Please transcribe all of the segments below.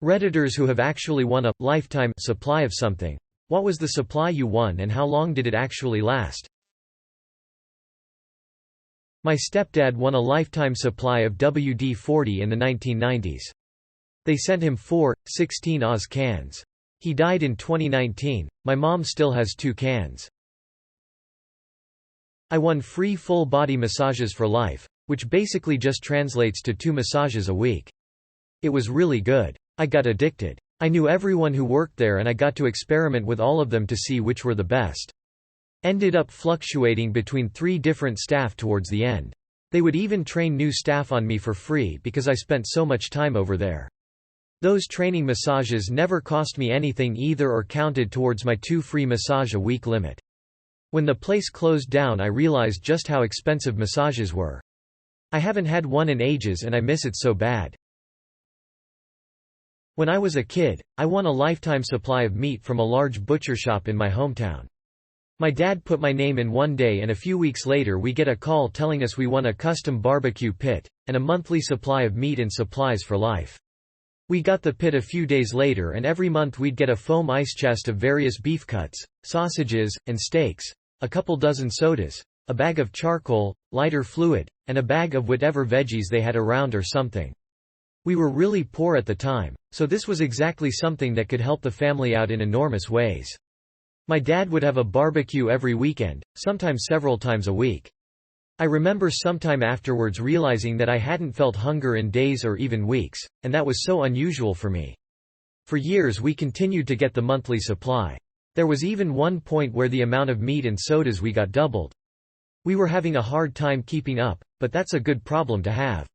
Redditors who have actually won a lifetime supply of something. What was the supply you won and how long did it actually last? My stepdad won a lifetime supply of WD-40 in the 1990s. They sent him 16 Oz cans. He died in 2019. My mom still has 2 cans. I won free full-body massages for life, which basically just translates to 2 massages a week. It was really good. I got addicted. I knew everyone who worked there and I got to experiment with all of them to see which were the best. Ended up fluctuating between 3 different staff towards the end. They would even train new staff on me for free because I spent so much time over there. Those training massages never cost me anything either or counted towards my 2 free massage a week limit. When the place closed down I realized just how expensive massages were. I haven't had one in ages and I miss it so bad. When I was a kid, I won a lifetime supply of meat from a large butcher shop in my hometown. My dad put my name in one day and a few weeks later we get a call telling us we won a custom barbecue pit, and a monthly supply of meat and supplies for life. We got the pit a few days later and every month we'd get a foam ice chest of various beef cuts, sausages, and steaks, a couple dozen sodas, a bag of charcoal, lighter fluid, and a bag of whatever veggies they had around or something. We were really poor at the time, so this was exactly something that could help the family out in enormous ways. My dad would have a barbecue every weekend, sometimes several times a week. I remember sometime afterwards realizing that I hadn't felt hunger in days or even weeks, and that was so unusual for me. For years we continued to get the monthly supply. There was even one point where the amount of meat and sodas we got doubled. We were having a hard time keeping up, but that's a good problem to have.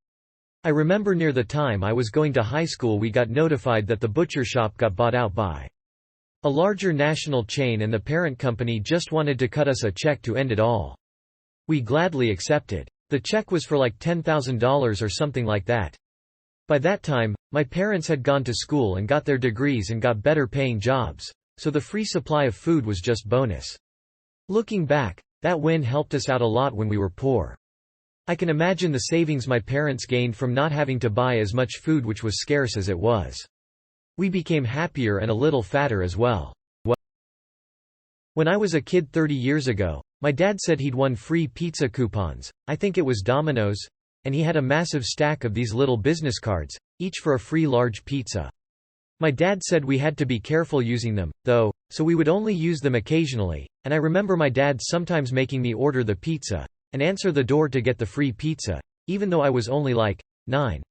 I remember near the time I was going to high school we got notified that the butcher shop got bought out by a larger national chain and the parent company just wanted to cut us a check to end it all. We gladly accepted. The check was for like $10,000 or something like that. By that time, my parents had gone to school and got their degrees and got better paying jobs, so the free supply of food was just bonus. Looking back, that win helped us out a lot when we were poor. I can imagine the savings my parents gained from not having to buy as much food, which was scarce as it was. We became happier and a little fatter as well. When I was a kid 30 years ago, my dad said he'd won free pizza coupons, I think it was Domino's, and he had a massive stack of these little business cards, each for a free large pizza. My dad said we had to be careful using them, though, so we would only use them occasionally, and I remember my dad sometimes making me order the pizza and answer the door to get the free pizza, even though I was only like 9.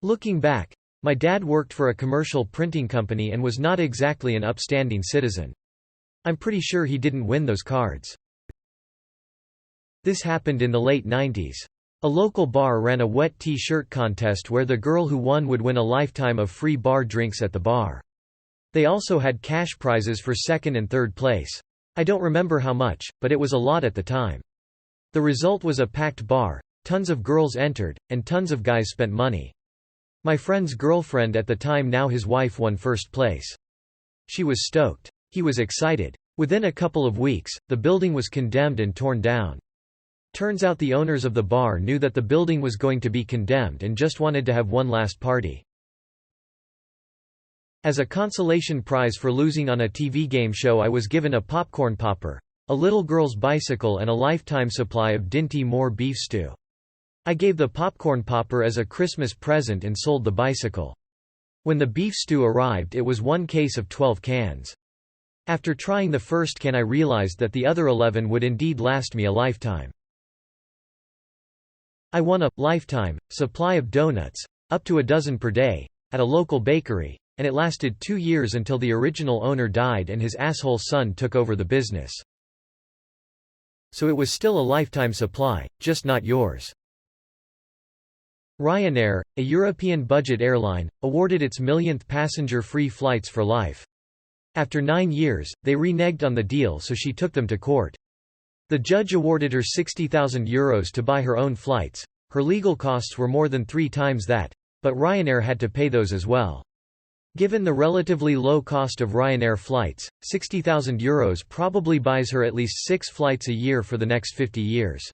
Looking back, my dad worked for a commercial printing company and was not exactly an upstanding citizen. I'm pretty sure he didn't win those cards. This happened in the late 90s. A local bar ran a wet t-shirt contest where the girl who won would win a lifetime of free bar drinks at the bar. They also had cash prizes for second and third place. I don't remember how much, but it was a lot at the time. The result was a packed bar, tons of girls entered, and tons of guys spent money. My friend's girlfriend at the time, now his wife, won first place. She was stoked. He was excited. Within a couple of weeks, the building was condemned and torn down. Turns out the owners of the bar knew that the building was going to be condemned and just wanted to have one last party. As a consolation prize for losing on a TV game show, I was given a popcorn popper, a little girl's bicycle and a lifetime supply of Dinty Moore beef stew. I gave the popcorn popper as a Christmas present and sold the bicycle. When the beef stew arrived, it was one case of 12 cans. After trying the first can, I realized that the other 11 would indeed last me a lifetime. I won a lifetime supply of donuts, up to a dozen per day, at a local bakery, and it lasted 2 years until the original owner died and his asshole son took over the business. So it was still a lifetime supply, just not yours. Ryanair, a European budget airline, awarded its millionth passenger-free flights for life. After 9 years, they reneged on the deal, so she took them to court. The judge awarded her €60,000 to buy her own flights. Her legal costs were more than 3 times that, but Ryanair had to pay those as well. Given the relatively low cost of Ryanair flights, €60,000 probably buys her at least 6 flights a year for the next 50 years.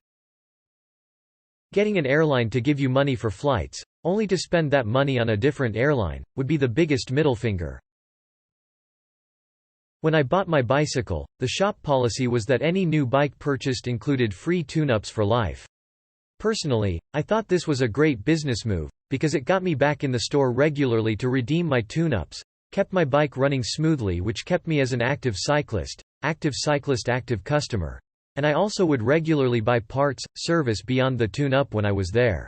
Getting an airline to give you money for flights, only to spend that money on a different airline, would be the biggest middle finger. When I bought my bicycle, the shop policy was that any new bike purchased included free tune-ups for life. Personally, I thought this was a great business move, because it got me back in the store regularly to redeem my tune-ups, kept my bike running smoothly, which kept me as an active cyclist, active customer. And I also would regularly buy parts, service beyond the tune-up when I was there.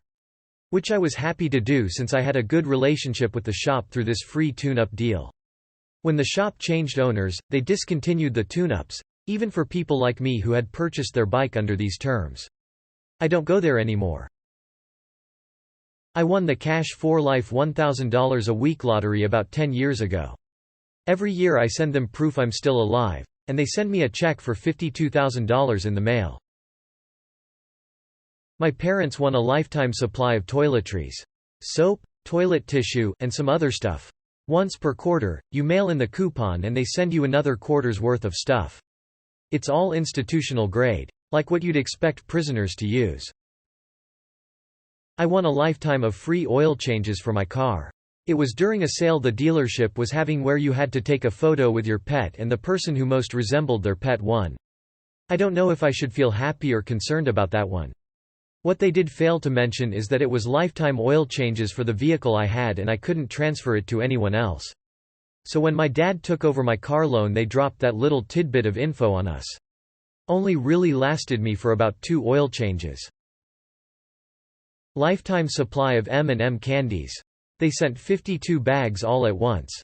Which I was happy to do since I had a good relationship with the shop through this free tune-up deal. When the shop changed owners, they discontinued the tune-ups, even for people like me who had purchased their bike under these terms. I don't go there anymore. I won the Cash for Life $1,000 a week lottery about 10 years ago. Every year I send them proof I'm still alive, and they send me a check for $52,000 in the mail. My parents won a lifetime supply of toiletries. Soap, toilet tissue, and some other stuff. Once per quarter, you mail in the coupon and they send you another quarter's worth of stuff. It's all institutional grade. Like what you'd expect prisoners to use. I won a lifetime of free oil changes for my car. It was during a sale the dealership was having where you had to take a photo with your pet and the person who most resembled their pet won. I don't know if I should feel happy or concerned about that one. What they did fail to mention is that it was lifetime oil changes for the vehicle I had and I couldn't transfer it to anyone else. So when my dad took over my car loan they dropped that little tidbit of info on us. Only really lasted me for about 2 oil changes. Lifetime supply of M&M candies. They sent 52 bags all at once.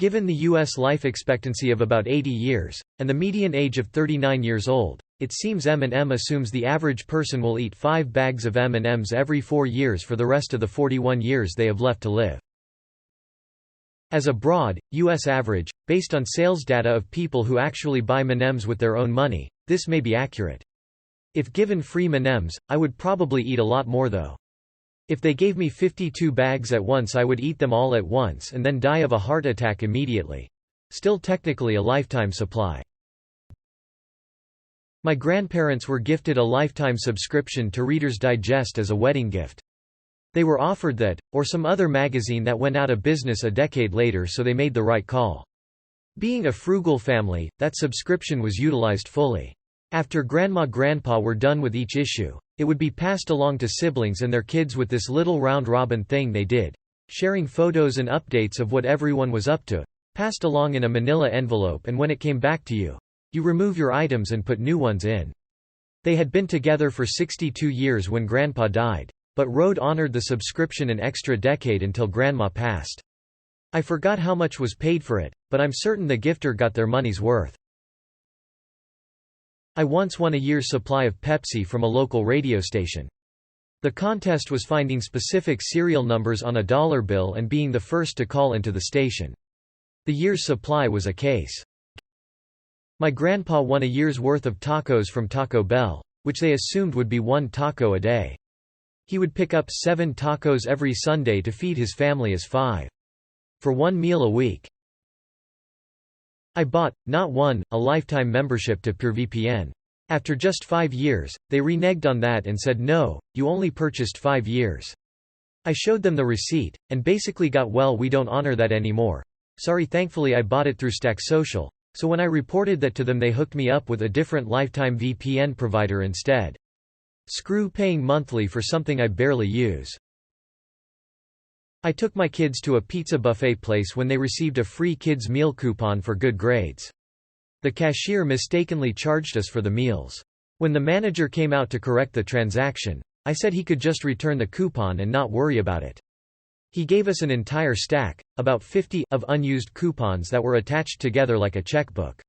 Given the U.S. life expectancy of about 80 years, and the median age of 39 years old, it seems M&M assumes the average person will eat 5 bags of M&Ms every 4 years for the rest of the 41 years they have left to live. As a broad, U.S. average, based on sales data of people who actually buy M&Ms with their own money, this may be accurate. If given free M&Ms, I would probably eat a lot more though. If they gave me 52 bags at once I would eat them all at once and then die of a heart attack immediately. Still technically a lifetime supply. My grandparents were gifted a lifetime subscription to Reader's Digest as a wedding gift. They were offered that, or some other magazine that went out of business a decade later, so they made the right call. Being a frugal family, that subscription was utilized fully. After Grandma-Grandpa were done with each issue, it would be passed along to siblings and their kids with this little round-robin thing they did, sharing photos and updates of what everyone was up to, passed along in a manila envelope, and when it came back to you, you remove your items and put new ones in. They had been together for 62 years when Grandpa died, but Rode honored the subscription an extra decade until Grandma passed. I forgot how much was paid for it, but I'm certain the gifter got their money's worth. I once won a year's supply of Pepsi from a local radio station. The contest was finding specific serial numbers on a dollar bill and being the first to call into the station. The year's supply was a case. My grandpa won a year's worth of tacos from Taco Bell, which they assumed would be 1 taco a day. He would pick up 7 tacos every Sunday to feed his family as 5. For 1 meal a week. I bought, not one, a lifetime membership to PureVPN. After just 5 years, they reneged on that and said no, you only purchased 5 years. I showed them the receipt, and basically got, well, we don't honor that anymore. Sorry, thankfully I bought it through Stack Social, so when I reported that to them they hooked me up with a different lifetime VPN provider instead. Screw paying monthly for something I barely use. I took my kids to a pizza buffet place when they received a free kids meal coupon for good grades. The cashier mistakenly charged us for the meals. When the manager came out to correct the transaction, I said he could just return the coupon and not worry about it. He gave us an entire stack, about 50, of unused coupons that were attached together like a checkbook.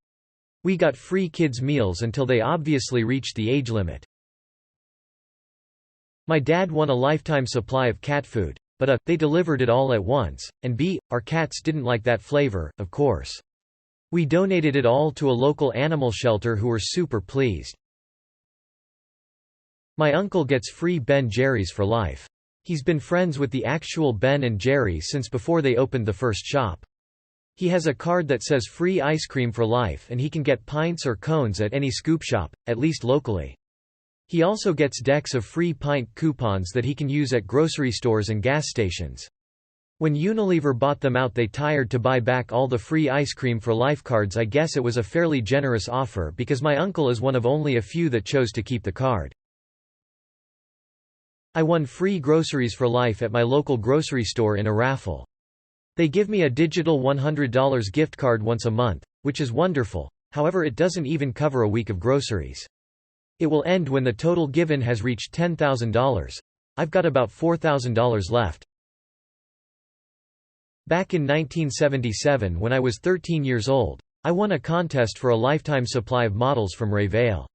We got free kids meals until they obviously reached the age limit. My dad won a lifetime supply of cat food. But they delivered it all at once, and our cats didn't like that flavor, of course. We donated it all to a local animal shelter who were super pleased. My uncle gets free Ben Jerry's for life. He's been friends with the actual Ben and Jerry since before they opened the first shop. He has a card that says free ice cream for life and he can get pints or cones at any scoop shop, at least locally. He also gets decks of free pint coupons that he can use at grocery stores and gas stations. When Unilever bought them out, they tired to buy back all the free ice cream for life cards. I guess it was a fairly generous offer because my uncle is one of only a few that chose to keep the card. I won free groceries for life at my local grocery store in a raffle. They give me a digital $100 gift card once a month, which is wonderful. However, it doesn't even cover a week of groceries. It will end when the total given has reached $10,000. I've got about $4,000 left. Back in 1977, when I was 13 years old, I won a contest for a lifetime supply of models from Rayvale.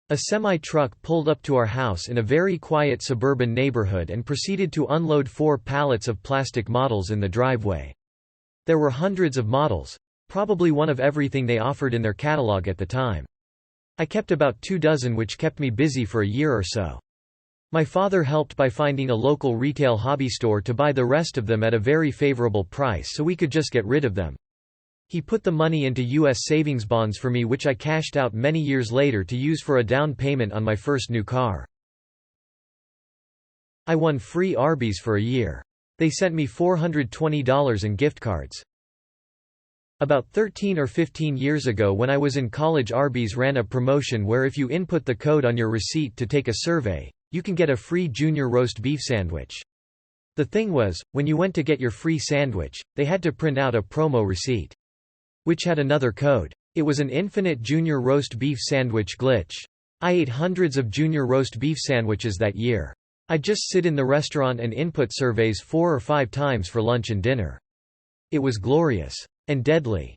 A semi-truck pulled up to our house in a very quiet suburban neighborhood and proceeded to unload 4 pallets of plastic models in the driveway. There were hundreds of models, probably one of everything they offered in their catalog at the time. I kept about 2 dozen, which kept me busy for a year or so. My father helped by finding a local retail hobby store to buy the rest of them at a very favorable price so we could just get rid of them. He put the money into U.S. savings bonds for me, which I cashed out many years later to use for a down payment on my first new car. I won free Arby's for a year. They sent me $420 in gift cards. About 13 or 15 years ago, when I was in college, Arby's ran a promotion where if you input the code on your receipt to take a survey, you can get a free junior roast beef sandwich. The thing was, when you went to get your free sandwich, they had to print out a promo receipt, which had another code. It was an infinite junior roast beef sandwich glitch. I ate hundreds of junior roast beef sandwiches that year. I'd just sit in the restaurant and input surveys 4 or 5 times for lunch and dinner. It was glorious. And deadly.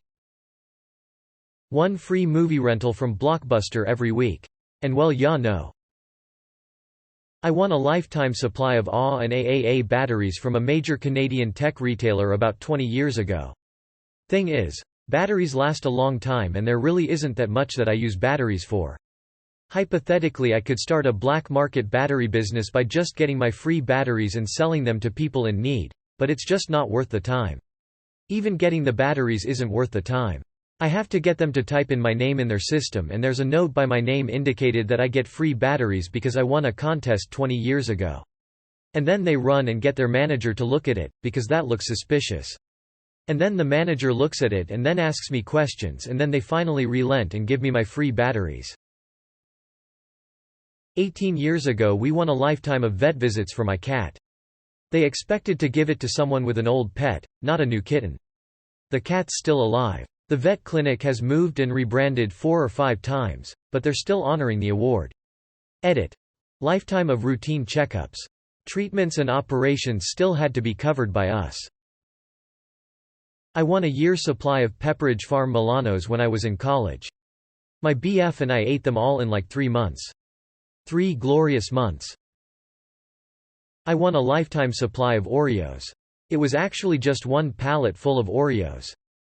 1 free movie rental from Blockbuster every week. And well, no. I won a lifetime supply of AA and AAA batteries from a major Canadian tech retailer about 20 years ago. Thing is, batteries last a long time and there really isn't that much that I use batteries for. Hypothetically, I could start a black market battery business by just getting my free batteries and selling them to people in need, but it's just not worth the time. Even getting the batteries isn't worth the time. I have to get them to type in my name in their system, and there's a note by my name indicated that I get free batteries because I won a contest 20 years ago. And then they run and get their manager to look at it, because that looks suspicious. And then the manager looks at it and then asks me questions, and then they finally relent and give me my free batteries. 18 years ago we won a lifetime of vet visits for my cat. They expected to give it to someone with an old pet, not a new kitten. The cat's still alive. The vet clinic has moved and rebranded 4 or 5 times, but they're still honoring the award. Edit. Lifetime of routine checkups. Treatments and operations still had to be covered by us. I won a year's supply of Pepperidge Farm Milanos when I was in college. My BF and I ate them all in like 3 months. 3 glorious months. I won a lifetime supply of Oreos. It was actually just 1 pallet full of Oreos.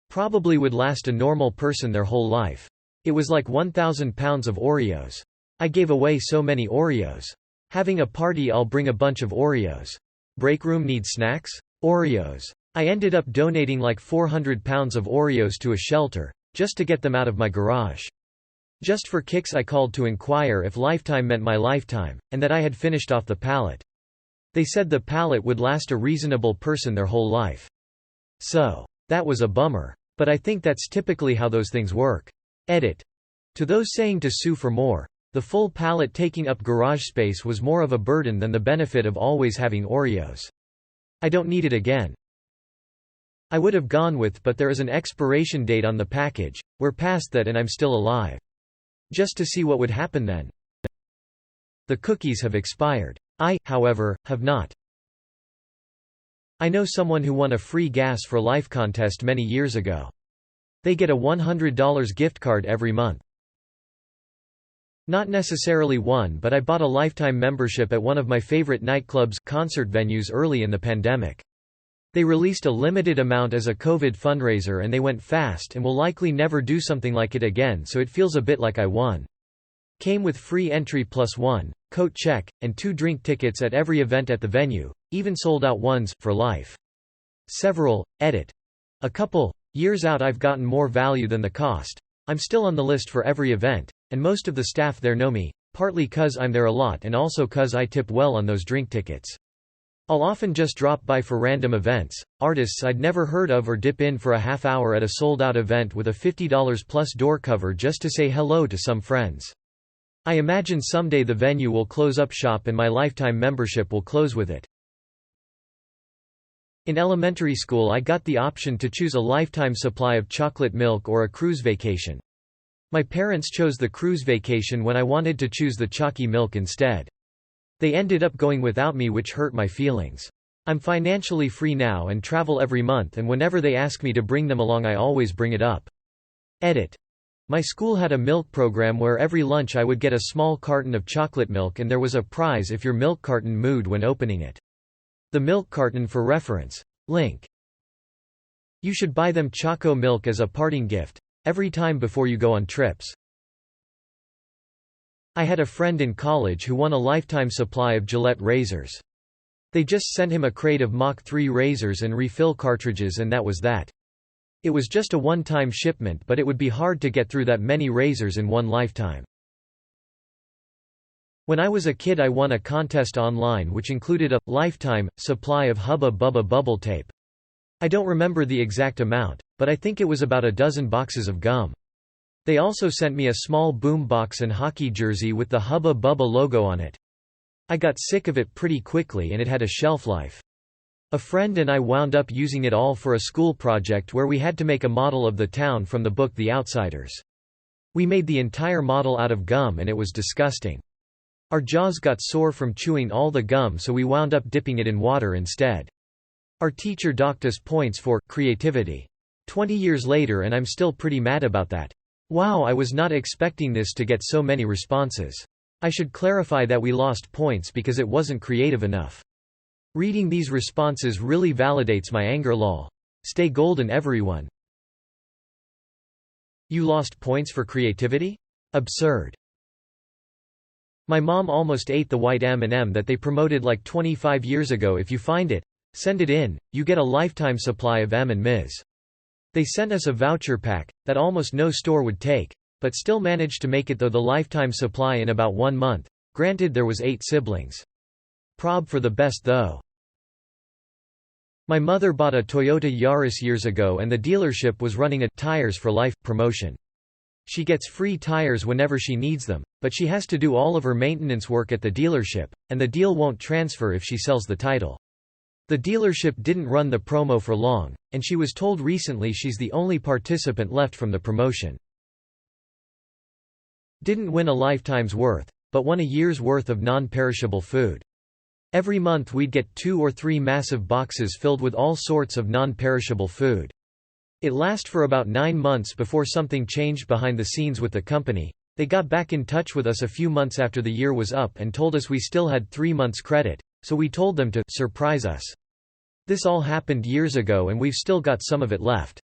Probably would last a normal person their whole life. It was like 1,000 pounds of Oreos. I gave away so many Oreos. Having a party, I'll bring a bunch of Oreos. Break room need snacks? Oreos. I ended up donating like 400 pounds of Oreos to a shelter, just to get them out of my garage. Just for kicks I called to inquire if lifetime meant my lifetime, and that I had finished off the pallet. They said the pallet would last a reasonable person their whole life. So, that was a bummer. But I think that's typically how those things work. Edit. To those saying to sue for more, the full pallet taking up garage space was more of a burden than the benefit of always having Oreos. I don't need it again. I would have gone with, but there is an expiration date on the package. We're past that and I'm still alive. Just to see what would happen then. The cookies have expired. I, however, have not. I know someone who won a free Gas for Life contest many years ago. They get a $100 gift card every month. Not necessarily one, but I bought a lifetime membership at one of my favorite nightclubs, concert venues early in the pandemic. They released a limited amount as a COVID fundraiser and they went fast and will likely never do something like it again, so it feels a bit like I won. Came with free entry plus 1 coat check, and 2 drink tickets at every event at the venue, even sold out ones, for life. Several, edit. A couple years out I've gotten more value than the cost. I'm still on the list for every event, and most of the staff there know me, partly 'cause I'm there a lot and also 'cause I tip well on those drink tickets. I'll often just drop by for random events, artists I'd never heard of, or dip in for a half hour at a sold-out event with a $50 plus door cover just to say hello to some friends. I imagine someday the venue will close up shop and my lifetime membership will close with it. In elementary school I got the option to choose a lifetime supply of chocolate milk or a cruise vacation. My parents chose the cruise vacation when I wanted to choose the chalky milk instead. They ended up going without me, which hurt my feelings. I'm financially free now and travel every month, and whenever they ask me to bring them along I always bring it up. Edit. My school had a milk program where every lunch I would get a small carton of chocolate milk and there was a prize if your milk carton moved when opening it. The milk carton for reference. Link. You should buy them Choco milk as a parting gift every time before you go on trips. I had a friend in college who won a lifetime supply of Gillette razors. They just sent him a crate of Mach 3 razors and refill cartridges, and that was that. It was just a one-time shipment, but it would be hard to get through that many razors in one lifetime. When I was a kid I won a contest online which included a lifetime supply of Hubba Bubba bubble tape. I don't remember the exact amount, but I think it was about a dozen boxes of gum. They also sent me a small boom box and hockey jersey with the Hubba Bubba logo on it. I got sick of it pretty quickly and it had a shelf life. A friend and I wound up using it all for a school project where we had to make a model of the town from the book The Outsiders. We made the entire model out of gum and it was disgusting. Our jaws got sore from chewing all the gum, so we wound up dipping it in water instead. Our teacher docked us points for creativity. 20 years later and I'm still pretty mad about that. Wow, I was not expecting this to get so many responses. I should clarify that we lost points because it wasn't creative enough. Reading these responses really validates my anger. Lol. Stay golden everyone. You lost points for creativity? Absurd. My mom almost ate the white M&M that they promoted like 25 years ago. If you find it, send it in, you get a lifetime supply of M&Ms. They sent us a voucher pack that almost no store would take, but still managed to make it through the lifetime supply in about 1 month. Granted there was 8 siblings. Prob for the best though. My mother bought a Toyota Yaris years ago and the dealership was running a "Tires for Life" promotion. She gets free tires whenever she needs them, but she has to do all of her maintenance work at the dealership, and the deal won't transfer if she sells the title. The dealership didn't run the promo for long, and she was told recently she's the only participant left from the promotion. Didn't win a lifetime's worth, but won a year's worth of non-perishable food. Every month we'd get 2 or 3 massive boxes filled with all sorts of non-perishable food. It lasted for about 9 months before something changed behind the scenes with the company. They got back in touch with us a few months after the year was up and told us we still had 3 months credit, so we told them to surprise us. This all happened years ago and we've still got some of it left.